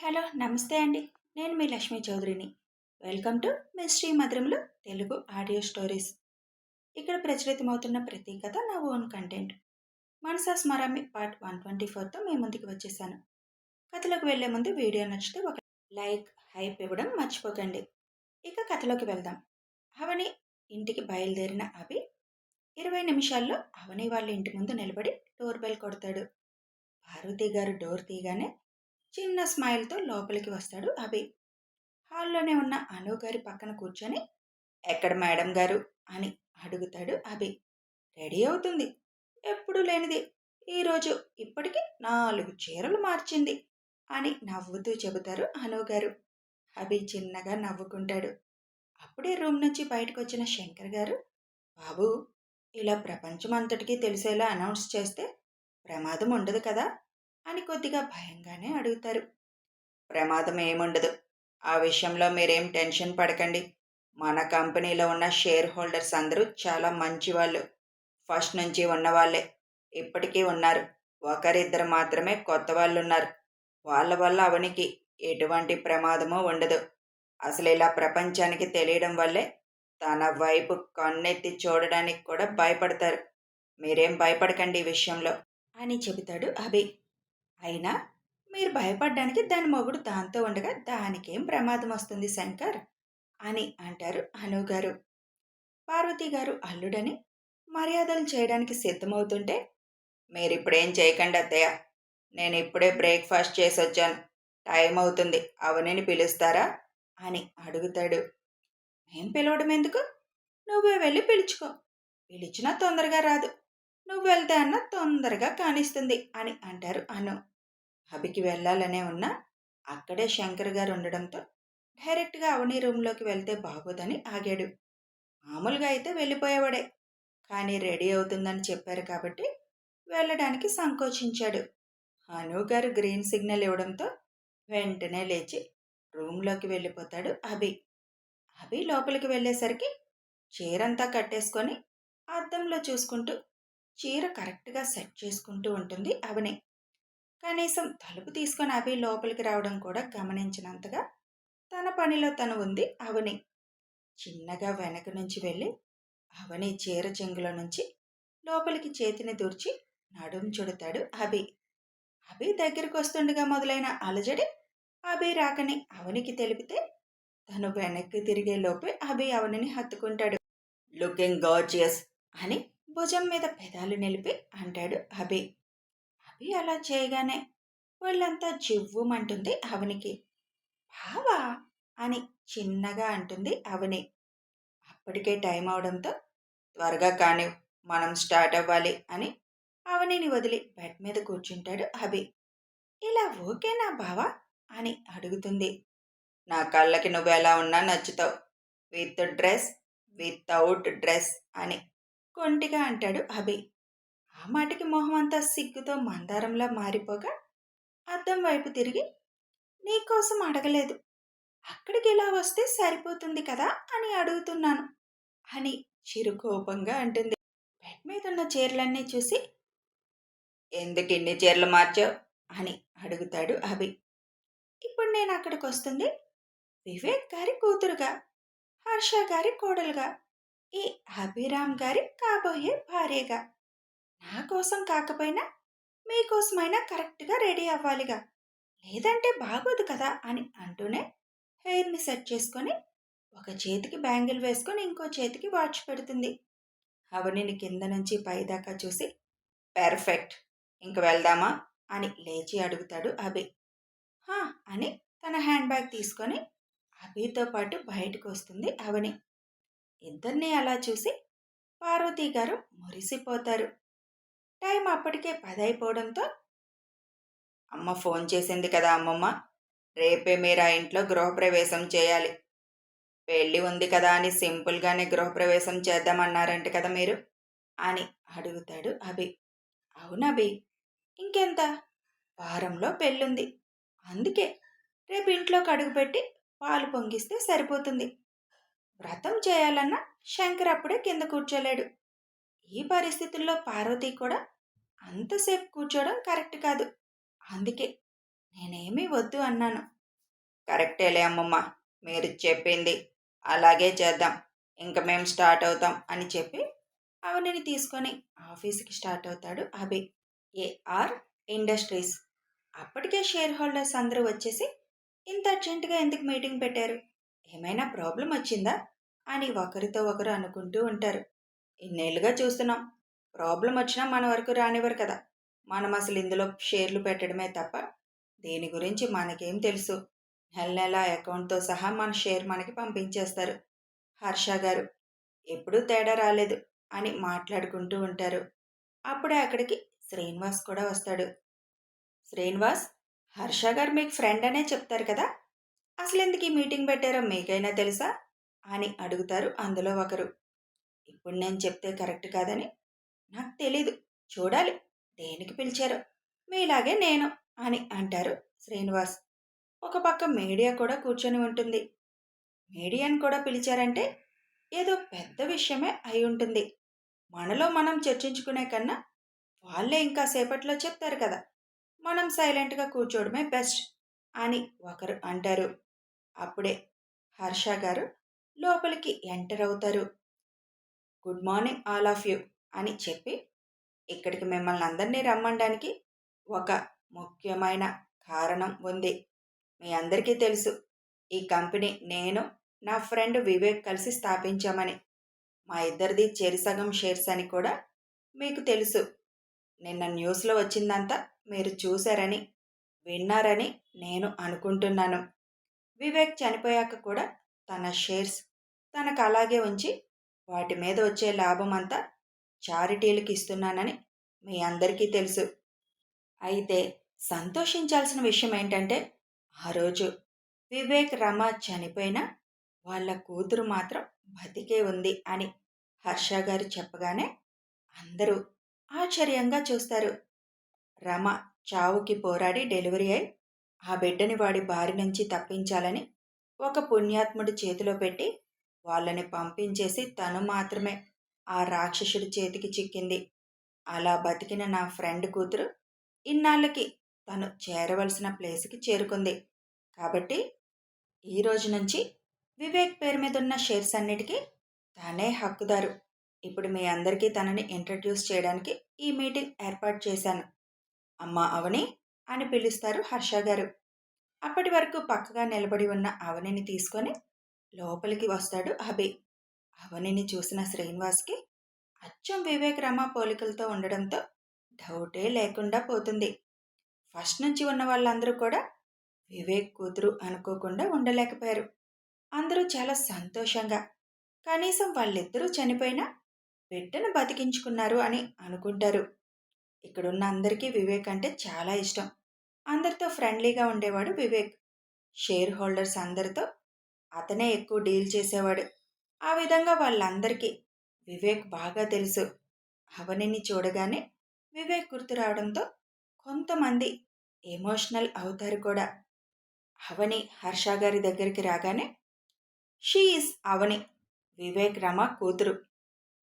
Hello నమస్తే అండి. నేను మీ లక్ష్మీ చౌదరిని. Welcome to mystery Madhuramulu Telugu audio stories. ఇక్కడ ప్రచురితమవుతున్న ప్రతి కథ నా ఓన్ కంటెంట్. మనసా స్మరామి పార్ట్ 124తో మీ ముందుకు వచ్చేసాను. కథలోకి వెళ్లే ముందు వీడియో నచ్చితే ఒక లైక్ హైప్ ఇవ్వడం మర్చిపోకండి. ఇక కథలోకి వెళ్దాం. అవని ఇంటికి బయలుదేరిన అభి 20 నిమిషాల్లో అవని వాళ్ళ ఇంటి ముందు నిలబడి డోర్ బెల్ కొడతాడు. పార్వతి గారు డోర్ తీయగానే చిన్న స్మైల్తో లోపలికి వస్తాడు అభి. హాల్లోనే ఉన్న అను గారి పక్కన కూర్చొని ఎక్కడ మేడం గారు అని అడుగుతాడు అభి. రెడీ అవుతుంది, ఎప్పుడూ లేనిది. ఈరోజు ఇప్పటికి 4 చీరలు మార్చింది అని నవ్వుతూ చెబుతారు అను గారు. అభి చిన్నగా నవ్వుకుంటాడు. అప్పుడే రూమ్ నుంచి బయటకు వచ్చిన శంకర్ గారు, బాబు, ఇలా ప్రపంచం అంతటికీ తెలిసేలా అనౌన్స్ చేస్తే ప్రమాదం ఉండదు కదా అని కొద్దిగా భయంగానే అడుగుతారు. ప్రమాదం ఏముండదు, ఆ విషయంలో మీరేం టెన్షన్ పడకండి. మన కంపెనీలో ఉన్న షేర్ హోల్డర్స్ అందరూ చాలా మంచివాళ్ళు. ఫస్ట్ నుంచి ఉన్నవాళ్లే, ఇప్పటికీ ఉన్నారు. ఒకరిద్దరు మాత్రమే కొత్త వాళ్ళు ఉన్నారు. వాళ్ళ వల్ల అవనికి ఎటువంటి ప్రమాదమూ ఉండదు. అసలు ఇలా ప్రపంచానికి తెలియడం వల్లే తన వైపు కన్నెత్తి చూడడానికి కూడా భయపడతారు. మీరేం భయపడకండి ఈ విషయంలో అని చెబుతాడు అభి. అయినా మీరు భయపడ్డానికి దాని మొగుడు దాంతో ఉండగా దానికేం ప్రమాదం వస్తుంది శంకర్ అని అంటారు అనుగారు. పార్వతి గారు అల్లుడని మర్యాదలు చేయడానికి సిద్ధమవుతుంటే, మీరిప్పుడేం చేయకండి అత్తయ్య, నేను ఇప్పుడే బ్రేక్ఫాస్ట్ చేసి వచ్చాను, టైం అవుతుంది, అవనిని పిలుస్తారా అని అడుగుతాడు. ఏం పిలవడం ఎందుకు, నువ్వే వెళ్ళి పిలుచుకో, పిలిచినా తొందరగా రాదు, నువ్వు వెళ్తే అన్న తొందరగా కానిస్తుంది అని అంటారు అను. అభికి వెళ్ళాలనే ఉన్నా అక్కడే శంకర్ గారు ఉండడంతో డైరెక్ట్గా అవని రూమ్లోకి వెళ్తే బాగోదని ఆగాడు. మామూలుగా అయితే వెళ్ళిపోయేవాడే, కానీ రెడీ అవుతుందని చెప్పారు కాబట్టి వెళ్ళడానికి సంకోచించాడు. అను గారు గ్రీన్ సిగ్నల్ ఇవ్వడంతో వెంటనే లేచి రూమ్లోకి వెళ్ళిపోతాడు అభి. అభి లోపలికి వెళ్ళేసరికి చీరంతా కట్టేసుకొని అద్దంలో చూసుకుంటూ చీర కరెక్ట్గా సెట్ చేసుకుంటూ ఉంటుంది అవని. కనీసం తలుపు తీసుకొని అభి లోపలికి రావడం కూడా గమనించినంతగా తన పనిలో తను ఉంది అవని. చిన్నగా వెనక నుంచి వెళ్ళి అవని చీర చెంగులో నుంచి లోపలికి చేతిని దూర్చి నడుం చుడతాడు అభి. అభి దగ్గరికి వస్తుండగా మొదలైన అలజడి అభి రాకని అవనికి తెలిపితే తను వెనక్కి తిరిగే లోపే అభి అవనిని హత్తుకుంటాడు. లుకింగ్ గార్జియస్ అని భుజం మీద పెదాలు నిలిపి అంటాడు అభి. అభి అలా చేయగానే వాళ్ళంతా జివ్వుమంటుంది అవనికి. బావా అని చిన్నగా అంటుంది అవని. అప్పటికే టైం అవడంతో త్వరగా కానీ మనం స్టార్ట్ అవ్వాలి అని అవనిని వదిలి బెడ్ మీద కూర్చుంటాడు అభి. ఇలా ఓకేనా బావా అని అడుగుతుంది. నా కళ్ళకి నువ్వు ఎలా ఉన్నా నచ్చుతావు, విత్ డ్రెస్ వితౌట్ డ్రెస్ అని కొంటిగా అంటాడు అభి. ఆ మాటకి మొహం అంతా సిగ్గుతో మందారంలా మారిపోగా అద్దం వైపు తిరిగి, నీకోసం అడగలేదు, అక్కడికి ఇలా వస్తే సరిపోతుంది కదా అని అడుగుతున్నాను అని చిరుకోపంగా అంటుంది. బెడ్ మీద ఉన్న చీరలన్నీ చూసి, ఎందుకు ఇన్ని చీరలు మార్చావు అని అడుగుతాడు అభి. ఇప్పుడు నేను అక్కడికి వస్తుంది వివేక్ గారి కూతురుగా, హర్ష గారి కోడలుగా, ఈ అభిరామ్ గారి కాబోయే భార్యగా. నా కోసం కాకపోయినా మీకోసమైనా కరెక్ట్గా రెడీ అవ్వాలిగా, లేదంటే బాగోదు కదా అని అంటూనే హెయిర్ని సెట్ చేసుకొని ఒక చేతికి బ్యాంగిల్ వేసుకొని ఇంకో చేతికి వాచ్ పెడుతుంది. అవనిని కింద నుంచి పైదాకా చూసి, పెర్ఫెక్ట్, ఇంక వెళ్దామా అని లేచి అడుగుతాడు అభి. హా అని తన హ్యాండ్ బ్యాగ్ తీసుకొని అభితో పాటు బయటకు వస్తుంది అవని. ఇద్దరిని అలా చూసి పార్వతి గారు మురిసిపోతారు. టైం అప్పటికే 10 అయిపోవడంతో, అమ్మ ఫోన్ చేసింది కదా అమ్మమ్మ, రేపే మీరు ఆ ఇంట్లో గృహప్రవేశం చేయాలి, పెళ్ళి ఉంది కదా అని సింపుల్గానే గృహప్రవేశం చేద్దామన్నారంట కదా మీరు అని అడుగుతాడు అభి. అవునభి, ఇంకెంత, వారంలో పెళ్ళుంది, అందుకే రేపు ఇంట్లోకి అడుగుపెట్టి పాలు పొంగిస్తే సరిపోతుంది. వ్రతం చేయాలన్నా శంకర్ అప్పుడే కింద కూర్చోలేడు. ఈ పరిస్థితుల్లో పార్వతి కూడా అంతసేపు కూర్చోవడం కరెక్ట్ కాదు, అందుకే నేనేమీ వద్దు అన్నాను కరెక్టేలే అమ్మమ్మ, మీరు చెప్పింది అలాగే చేద్దాం. ఇంక మేము స్టార్ట్ అవుతాం అని చెప్పి అవనిని తీసుకొని ఆఫీస్కి స్టార్ట్ అవుతాడు అభి. A R industries. అప్పటికే షేర్ హోల్డర్స్ అందరూ వచ్చేసి ఇంత అర్జెంటుగా ఎందుకు మీటింగ్ పెట్టారు, ఏమైనా ప్రాబ్లం వచ్చిందా అని ఒకరితో ఒకరు అనుకుంటూ ఉంటారు. ఇన్నేళ్లుగా చూస్తున్నాం, ప్రాబ్లం వచ్చినా మన వరకు రానివ్వరు కదా. మనం అసలు ఇందులో షేర్లు పెట్టడమే తప్ప దీని గురించి మనకేం తెలుసు. నెల నెల అకౌంట్తో సహా మన షేర్ మనకి పంపించేస్తారు. హర్ష గారు ఎప్పుడూ తేడా రాలేదు అని మాట్లాడుకుంటూ ఉంటారు. అప్పుడే అక్కడికి శ్రీనివాస్ కూడా వస్తాడు. శ్రీనివాస్, హర్ష గారు మీకు ఫ్రెండ్ అనే చెప్తారు కదా, అసలు ఎందుకు ఈ మీటింగ్ పెట్టారో మీకైనా తెలుసా అని అడుగుతారు అందులో ఒకరు. ఇప్పుడు నేను చెప్తే కరెక్ట్ కాదని నాకు తెలీదు, చూడాలి దేనికి పిలిచారో, మీలాగే నేను అని అంటారు శ్రీనివాస్. ఒక పక్క మీడియా కూడా కూర్చొని ఉంటుంది. మీడియాని కూడా పిలిచారంటే ఏదో పెద్ద విషయమే అయి ఉంటుంది. మనలో మనం చర్చించుకునే కన్నా వాళ్ళే ఇంకా సేపట్లో చెప్తారు కదా, మనం సైలెంట్గా కూర్చోవడమే బెస్ట్ అని ఒకరు అంటారు. అప్పుడే హర్ష గారు లోపలికి ఎంటర్ అవుతారు. Good morning all of you అని చెప్పి ఇక్కడికి మిమ్మల్ని అందరినీ రమ్మడానికి ఒక ముఖ్యమైన కారణం ఉంది. మీ అందరికీ తెలుసు, ఈ కంపెనీ నేను నా ఫ్రెండ్ వివేక్ కలిసి స్థాపించామని. మా ఇద్దరిది చెరిసగం షేర్స్ అని కూడా మీకు తెలుసు. నిన్న న్యూస్లో వచ్చిందంతా మీరు చూశారని విన్నారని నేను అనుకుంటున్నాను. వివేక్ చనిపోయాక కూడా తన షేర్స్ తనకు అలాగే ఉంచి వాటి మీద వచ్చే లాభం అంతా చారిటీలకు ఇస్తున్నానని మీ అందరికీ తెలుసు. అయితే సంతోషించాల్సిన విషయం ఏంటంటే ఆ రోజు వివేక్ రమ చనిపోయినా వాళ్ళ కూతురు మాత్రం బతికే ఉంది అని హర్ష గారు చెప్పగానే అందరూ ఆశ్చర్యంగా చూస్తారు. రమ చావుకి పోరాడి డెలివరీ అయి ఆ బిడ్డని వాడి బారి నుంచి తప్పించాలని ఒక పుణ్యాత్ముడి చేతిలో పెట్టి వాళ్ళని పంపించేసి తను మాత్రమే ఆ రాక్షసుడి చేతికి చిక్కింది. అలా బతికిన నా ఫ్రెండ్ కూతురు ఇన్నాళ్ళకి తను చేరవలసిన ప్లేస్కి చేరుకుంది. కాబట్టి ఈ రోజు నుంచి వివేక్ పేరు మీద ఉన్న షేర్స్ అన్నిటికీ తానే హక్కుదారు. ఇప్పుడు మీ అందరికీ తనని ఇంట్రడ్యూస్ చేయడానికి ఈ మీటింగ్ ఏర్పాటు చేశాను. అమ్మా అవని అని పిలుస్తారు హర్ష గారు. అప్పటి వరకు పక్కగా నిలబడి ఉన్న అవనిని తీసుకొని లోపలికి వస్తాడు అభి. అవనిని చూసిన శ్రీనివాస్కి అచ్చం వివేక్ రమ పోలికలతో ఉండడంతో డౌటే లేకుండా పోతుంది. ఫస్ట్ నుంచి ఉన్న వాళ్ళందరూ కూడా వివేక్ కూతురు అనుకోకుండా ఉండలేకపోయారు. అందరూ చాలా సంతోషంగా కనీసం వాళ్ళిద్దరూ చనిపోయినా బిడ్డను బతికించుకున్నారు అని అనుకుంటారు. ఇక్కడున్న అందరికీ వివేక్ అంటే చాలా ఇష్టం. అందరితో ఫ్రెండ్లీగా ఉండేవాడు వివేక్. షేర్ హోల్డర్స్ అందరితో అతనే ఎక్కువ డీల్ చేసేవాడు. ఆ విధంగా వాళ్ళందరికీ వివేక్ బాగా తెలుసు. అవనిని చూడగానే వివేక్ గుర్తు రావడంతో కొంతమంది ఎమోషనల్ అవుతారు కూడా. అవని హర్ష గారి దగ్గరికి రాగానే, షీ ఈజ్ అవని, వివేక్ రమ కూతురు.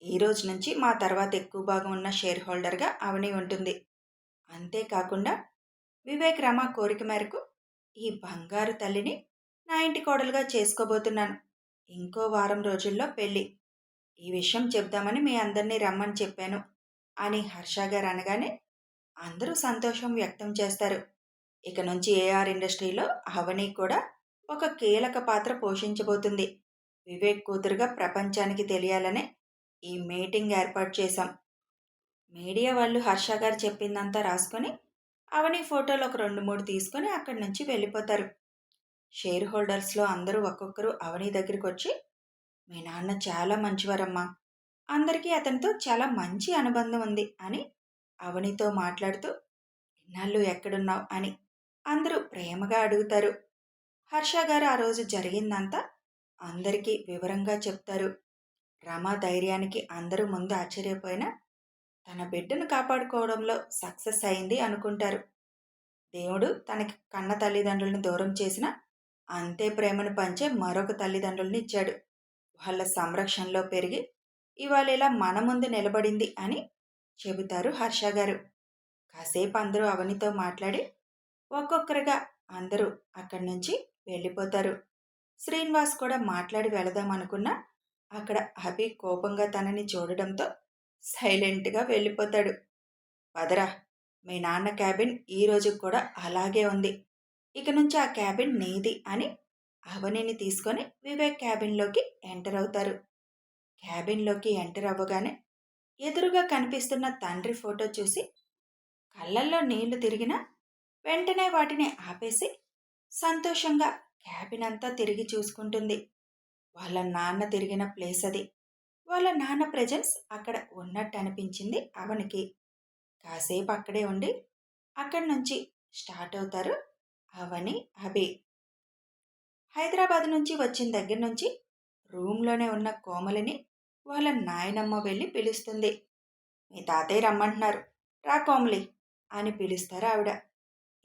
ఈ రోజు నుంచి మా తర్వాత ఎక్కువ భాగం ఉన్న షేర్ హోల్డర్గా అవని ఉంటుంది. అంతేకాకుండా వివేక్ రమ కోరిక మేరకు ఈ బంగారు తల్లిని నా ఇంటి కోడలుగా చేసుకోబోతున్నాను. ఇంకో వారం రోజుల్లో పెళ్ళి. ఈ విషయం చెప్దామని మీ అందరినీ రమ్మని చెప్పాను అని హర్ష గారు అనగానే అందరూ సంతోషం వ్యక్తం చేస్తారు. ఇక నుంచి ఏఆర్ ఇండస్ట్రీలో అవని కూడా ఒక కీలక పాత్ర పోషించబోతుంది. వివేక్ కూతురుగా ప్రపంచానికి తెలియాలనే ఈ మీటింగ్ ఏర్పాటు చేశాం. మీడియా వాళ్ళు హర్ష గారు చెప్పిందంతా రాసుకొని అవని ఫోటోలు ఒక 2-3 తీసుకొని అక్కడి నుంచి వెళ్ళిపోతారు. షేర్ హోల్డర్స్లో అందరూ ఒక్కొక్కరు అవని దగ్గరికి వచ్చి, మీ నాన్న చాలా మంచివారమ్మా, అందరికీ అతనితో చాలా మంచి అనుబంధం ఉంది అని అవనితో మాట్లాడుతూ, ఇన్నాళ్ళు ఎక్కడున్నావు అని అందరూ ప్రేమగా అడుగుతారు. హర్ష గారు ఆ రోజు జరిగిందంతా అందరికీ వివరంగా చెప్తారు. రమ ధైర్యానికి అందరూ ముందు ఆశ్చర్యపోయినా తన బిడ్డను కాపాడుకోవడంలో సక్సెస్ అయింది అనుకుంటారు. దేవుడు తనకి కన్న తల్లిదండ్రులను దూరం చేసిన అంతే ప్రేమను పంచే మరొక తల్లిదండ్రుల్ని ఇచ్చాడు. వాళ్ళ సంరక్షణలో పెరిగి ఇవాళ ఇలా మన ముందు నిలబడింది అని చెబుతారు హర్ష గారు. కాసేపు అందరూ అవనితో మాట్లాడి ఒక్కొక్కరుగా అందరూ అక్కడి నుంచి వెళ్ళిపోతారు. శ్రీనివాస్ కూడా మాట్లాడి వెళదామనుకున్నా అక్కడ అభి కోపంగా తనని చూడడంతో సైలెంట్గా వెళ్ళిపోతాడు. పదరా, మీ నాన్న క్యాబిన్ ఈ రోజు కూడా అలాగే ఉంది. ఇక నుంచి ఆ క్యాబిన్ నీది అని అవనిని తీసుకొని వివేక్ క్యాబిన్లోకి ఎంటర్ అవుతారు. క్యాబిన్లోకి ఎంటర్ అవ్వగానే ఎదురుగా కనిపిస్తున్న తండ్రి ఫోటో చూసి కళ్ళల్లో నీళ్లు తిరిగినా వెంటనే వాటిని ఆపేసి సంతోషంగా క్యాబిన్ అంతా తిరిగి చూసుకుంటుంది. వాళ్ళ నాన్న తిరిగిన ప్లేస్ అది. వాళ్ళ నాన్న ప్రెజెన్స్ అక్కడ ఉన్నట్టు అనిపించింది అవనికి. కాసేపు అక్కడే ఉండి అక్కడి నుంచి స్టార్ట్ అవుతారు అవని, అభి. హైదరాబాద్ నుంచి వచ్చిన దగ్గర నుంచి రూమ్లోనే ఉన్న కోమలిని వాళ్ళ నాయనమ్మ వెళ్ళి పిలుస్తుంది. మీ తాతయ్య రమ్మంటున్నారు, రా కోమలి అని పిలుస్తారు ఆవిడ.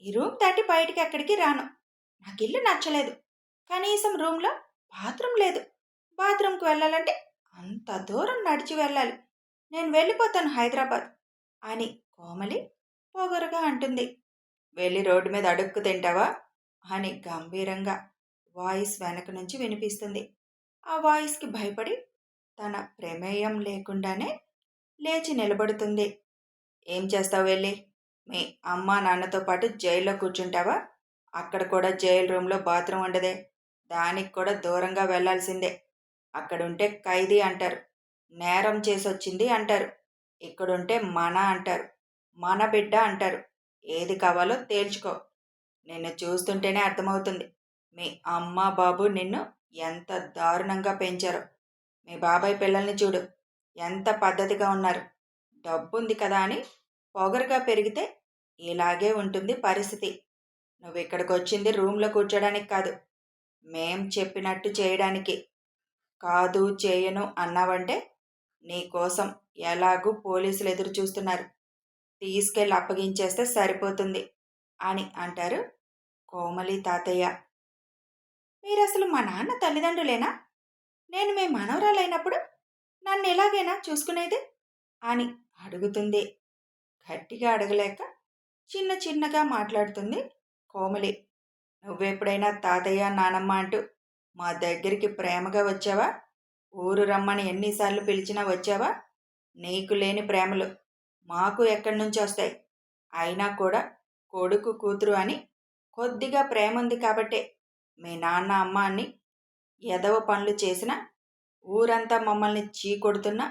ఈ రూమ్ దాటి బయటికి ఎక్కడికి రాను. నాకు ఇల్లు నచ్చలేదు. కనీసం రూమ్లో బాత్రూమ్ లేదు. బాత్రూమ్కి వెళ్ళాలంటే అంత దూరం నడిచి వెళ్ళాలి. నేను వెళ్ళిపోతాను హైదరాబాద్ అని కోమలి పొగరుగా అంటుంది. వెళ్ళి రోడ్డు మీద అడుక్కు తింటావా అని గంభీరంగా వాయిస్ వెనక నుంచి వినిపిస్తుంది. ఆ వాయిస్కి భయపడి తన ప్రమేయం లేకుండానే లేచి నిలబడుతుంది. ఏం చేస్తావు వెళ్ళి? మీ అమ్మ నాన్నతో పాటు జైల్లో కూర్చుంటావా? అక్కడ కూడా జైలు రూమ్లో బాత్రూమ్ ఉండదే. దానికి కూడా దూరంగా వెళ్లాల్సిందే. అక్కడుంటే ఖైదీ అంటారు, నేరం చేసొచ్చింది అంటారు. ఇక్కడుంటే మన అంటారు, మన బిడ్డ అంటారు. ఏది కావాలో తేల్చుకో. నిన్ను చూస్తుంటేనే అర్థమవుతుంది మీ అమ్మ బాబు నిన్ను ఎంత దారుణంగా పెంచారో. మీ బాబాయ్ పిల్లల్ని చూడు, ఎంత పద్ధతిగా ఉన్నారు. డబ్బుంది కదా అని పొగరుగా పెరిగితే ఇలాగే ఉంటుంది పరిస్థితి. నువ్వు ఇక్కడికి వచ్చింది రూమ్లో కూర్చోడానికి కాదు, మేం చెప్పినట్టు చేయడానికి. కాదు చేయను అన్నావంటే నీకోసం ఎలాగూ పోలీసులు ఎదురు చూస్తున్నారు. తీసుకెళ్ళి అప్పగించేస్తే సరిపోతుంది అని అంటారు కోమలి తాతయ్య. మీరసలు మా నాన్న తల్లిదండ్రులేనా? నేను మీ మనవరాలైనప్పుడు నన్ను ఎలాగైనా చూసుకునేది అని అడుగుతుంది. గట్టిగా అడగలేక చిన్న చిన్నగా మాట్లాడుతుంది కోమలి. నువ్వెప్పుడైనా తాతయ్య నానమ్మ అంటూ మా దగ్గరికి ప్రేమగా వచ్చావా? ఊరు రమ్మని ఎన్నిసార్లు పిలిచినా వచ్చావా? నీకు లేని ప్రేమలు మాకు ఎక్కడి నుంచి వస్తాయి? అయినా కూడా కొడుకు కూతురు అని కొద్దిగా ప్రేమ ఉంది కాబట్టే మీ నాన్న అమ్మ అని ఎదవ పనులు చేసినా ఊరంతా మమ్మల్ని చీకొడుతున్నా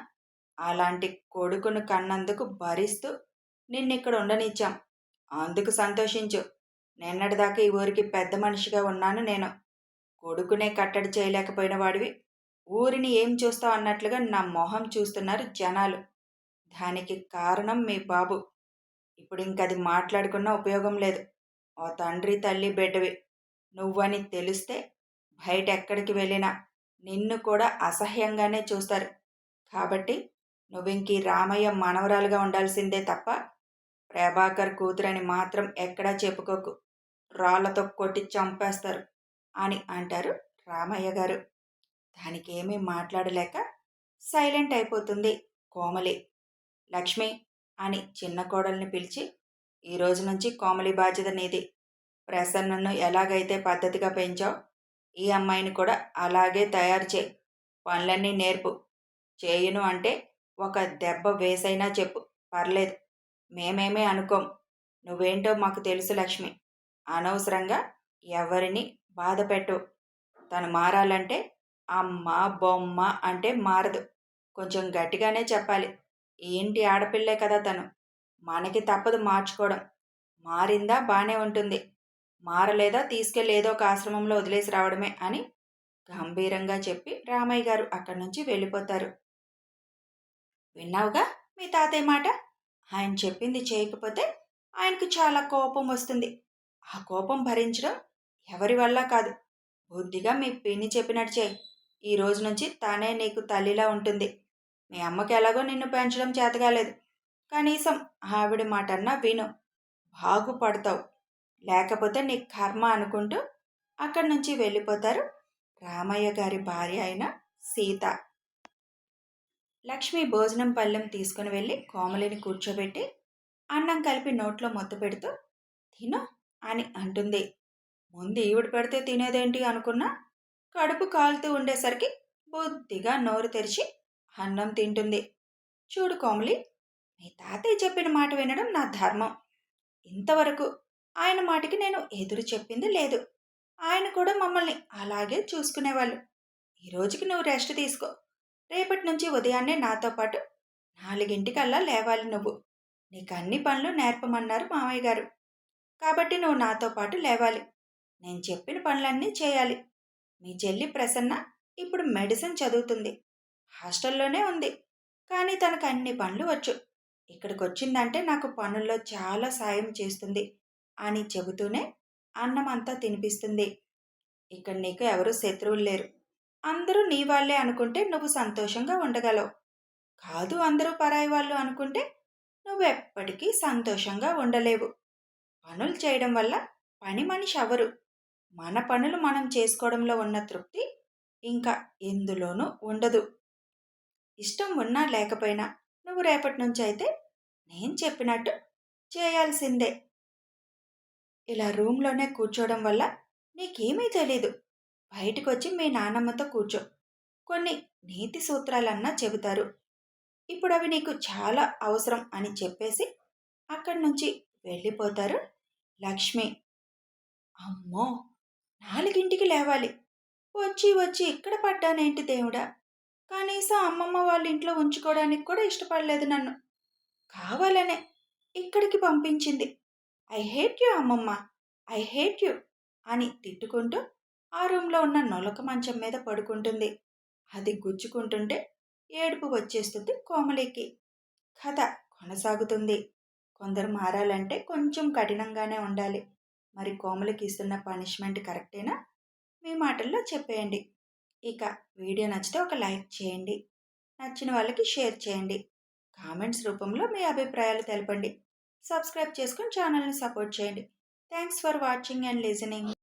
అలాంటి కొడుకును కన్నందుకు భరిస్తూ నిన్నిక్కడ ఉండనిచ్చాం. అందుకు సంతోషించు. నిన్నటిదాకా ఈ ఊరికి పెద్ద మనిషిగా ఉన్నాను నేను. కొడుకునే కట్టడి చేయలేకపోయిన వాడివి ఊరిని ఏం చూస్తావు అన్నట్లుగా నా మొహం చూస్తున్నారు జనాలు. దానికి కారణం మీ బాబు. ఇప్పుడు ఇంకది మాట్లాడుకున్నా ఉపయోగం లేదు. ఓ తండ్రి తల్లి బిడ్డవి నువ్వని తెలిస్తే బయట ఎక్కడికి వెళ్ళినా నిన్ను కూడా అసహ్యంగానే చూస్తారు. కాబట్టి నువ్వింకీ రామయ్య మనవరాలుగా ఉండాల్సిందే తప్ప ప్రభాకర్ కూతురని మాత్రం ఎక్కడా చెప్పుకోకు. రాళ్లతో కొట్టి చంపేస్తారు అని అంటారు రామయ్య గారు. దానికేమీ మాట్లాడలేక సైలెంట్ అయిపోతుంది కోమలి. లక్ష్మి అని చిన్న కోడల్ని పిలిచి, ఈ రోజు నుంచి కోమలి బాధ్యత నీది. ప్రసన్నను ఎలాగైతే పద్ధతిగా పెంచావు ఈ అమ్మాయిని కూడా అలాగే తయారు చేయి. పనులన్నీ నేర్పు. చేయను అంటే ఒక దెబ్బ వేసైనా చెప్పు, పర్లేదు. మేమేమీ అనుకోం. నువ్వేంటో మాకు తెలుసు లక్ష్మి. అనవసరంగా ఎవరిని బాధ పెట్టు. తను మారాలంటే అమ్మ బొమ్మ అంటే మారదు. కొంచెం గట్టిగానే చెప్పాలి. ఏంటి ఆడపిల్లే కదా తను. మనకి తప్పదు మార్చుకోవడం. మారిందా బానే ఉంటుంది. మారలేదా తీసుకెళ్ళి ఏదో ఒక ఆశ్రమంలో వదిలేసి రావడమే అని గంభీరంగా చెప్పి రామయ్య గారు అక్కడి నుంచి వెళ్ళిపోతారు. విన్నావుగా మీ తాతయ్య మాట. ఆయన చెప్పింది చేయకపోతే ఆయనకు చాలా కోపం వస్తుంది. ఆ కోపం భరించడం ఎవరి వల్ల కాదు. బుద్ధిగా మీ పిన్ని చెప్పినట్టు చేయి. ఈ రోజు నుంచి తానే నీకు తల్లిలా ఉంటుంది. మీ అమ్మకి ఎలాగో నిన్ను పెంచడం చేతగాలేదు. కనీసం ఆవిడ మాటన్నా విను. బాగుపడతావు. లేకపోతే నీ కర్మ అనుకుంటూ అక్కడి నుంచి వెళ్ళిపోతారు రామయ్య గారి భార్య అయిన సీత. లక్ష్మి భోజనం పళ్ళెం తీసుకుని వెళ్ళి కోమలిని కూర్చోబెట్టి అన్నం కలిపి నోట్లో మొత్త పెడుతూ తిను అని అంటుంది. ముందు ఈవిడ పెడితే తినేదేంటి అనుకున్నా కడుపు కాలుతూ ఉండేసరికి బుద్ధిగా నోరు తెరిచి అన్నం తింటుంది. చూడు కోమలి, మీ తాతయ్య చెప్పిన మాట వినడం నా ధర్మం. ఇంతవరకు ఆయన మాటకి నేను ఎదురు చెప్పింది లేదు. ఆయన కూడా మమ్మల్ని అలాగే చూసుకునేవాళ్ళు. ఈ రోజుకి నువ్వు రెస్ట్ తీసుకో. రేపటి నుంచి ఉదయాన్నే నాతో పాటు 4 లేవాలి నువ్వు. నీకు అన్ని పనులు నేర్పమన్నారు మామయ్య గారు. కాబట్టి నువ్వు నాతో పాటు లేవాలి. నేను చెప్పిన పనులన్నీ చేయాలి. మీ చెల్లి ప్రసన్న ఇప్పుడు మెడిసిన్ చదువుతుంది. హాస్టల్లోనే ఉంది. కానీ తనకు అన్ని పనులు వచ్చు. ఇక్కడికి వచ్చిందంటే నాకు పనుల్లో చాలా సాయం చేస్తుంది అని చెబుతూనే అన్నం అంతా తినిపిస్తుంది. ఇక్కడ నీకు ఎవరు శత్రువులు లేరు. అందరూ నీ వాళ్ళే అనుకుంటే నువ్వు సంతోషంగా ఉండగలవు. కాదు అందరూ పరాయి వాళ్ళు అనుకుంటే నువ్వెప్పటికీ సంతోషంగా ఉండలేవు. పనులు చేయడం వల్ల పని మనిషి అవరు. మన పనులు మనం చేసుకోవడంలో ఉన్న తృప్తి ఇంకా ఎందులోనూ ఉండదు. ఇష్టం ఉన్నా లేకపోయినా నువ్వు రేపటి నుంచి అయితే నేను చెప్పినట్టు చేయాల్సిందే. ఇలా రూమ్లోనే కూర్చోవడం వల్ల నీకేమీ తెలీదు. బయటకొచ్చి మీ నాన్నమ్మతో కూర్చో. కొన్ని నీతి సూత్రాలన్నా చెబుతారు. ఇప్పుడు అవి నీకు చాలా అవసరం అని చెప్పేసి అక్కడి నుంచి వెళ్ళిపోతారు లక్ష్మి. అమ్మో, 4కి లేవాలి. వచ్చి వచ్చి ఇక్కడ పడ్డానేంటి దేవుడా. కనీసం అమ్మమ్మ వాళ్ళ ఇంట్లో ఉంచుకోవడానికి కూడా ఇష్టపడలేదు నన్ను. కావాలనే ఇక్కడికి పంపించింది. ఐ హేట్ యూ అమ్మమ్మ, ఐ హేట్ యూ అని తిట్టుకుంటూ ఆ రూమ్లో ఉన్న నొలక మంచం మీద పడుకుంటుంది. అది గుచ్చుకుంటుంటే ఏడుపు వచ్చేస్తుంది కోమలికి. కథ కొనసాగుతుంది. కొందరు మారాలంటే కొంచెం కఠినంగానే ఉండాలి. మరి కోమలికి ఇస్తున్న పనిష్మెంట్ కరెక్టేనా? మీ మాటల్లో చెప్పేయండి. ఇక వీడియో నచ్చితే ఒక లైక్ చేయండి. నచ్చిన వాళ్ళకి షేర్ చేయండి. కామెంట్స్ రూపంలో మీ అభిప్రాయాలు తెలపండి. సబ్స్క్రైబ్ చేసుకుని ఛానల్ని సపోర్ట్ చేయండి. Thanks for watching and listening.